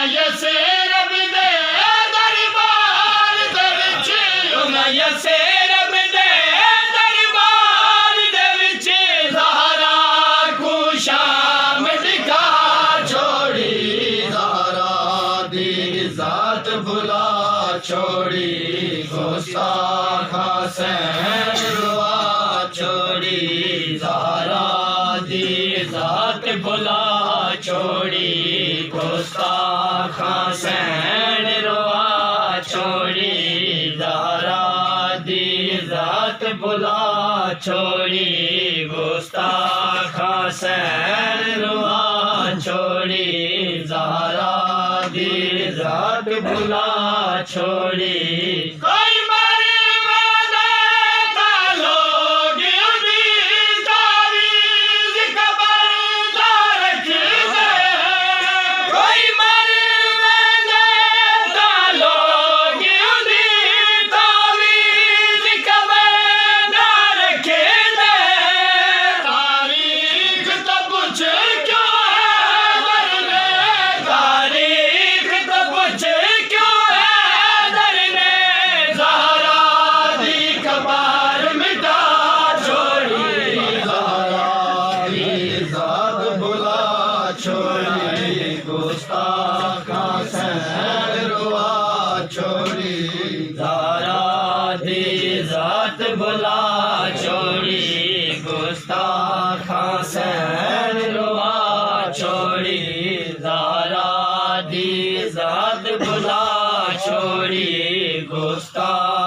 यसे रब दे दरबार दे विच यसे रब दे दरबार दे विच ज़हरा को शाम दिखा छोड़ी ज़हरा दी ज़ात भुला छोड़ी गुस्ताख हुसैन रुआ छोड़ी ज़हरा दी ज़ात भुला छोड़ी गुस्ताख हुसैन रुआ छोड़ी ज़हरा दी ज़ात भुला छोड़ी गुस्ताख हुसैन रुआ छोड़ी ज़हरा दी ज़ात भुला छोड़ी कोई मरे वाला था लोग उदी तावीज़ कबर ला रखी है कोई मरे वाला था लोग उदी तावीज़ कबर ला रखी है तारीख तो पूछ क्यों है मरने तारीख तो पूछ क्यों है दरने ज़हरा दी कबार मिटा छोड़ी ज़हरा दी ज़ात भुला छोड़ी गुस्ताख हुसैन रुआ छोड़ी ज़हरा दी ज़ात भुला छोड़ी गुस्ताख हुसैन रुआ छोड़ी ज़हरा दी ज़ात भुला छोड़ी गुस्ताख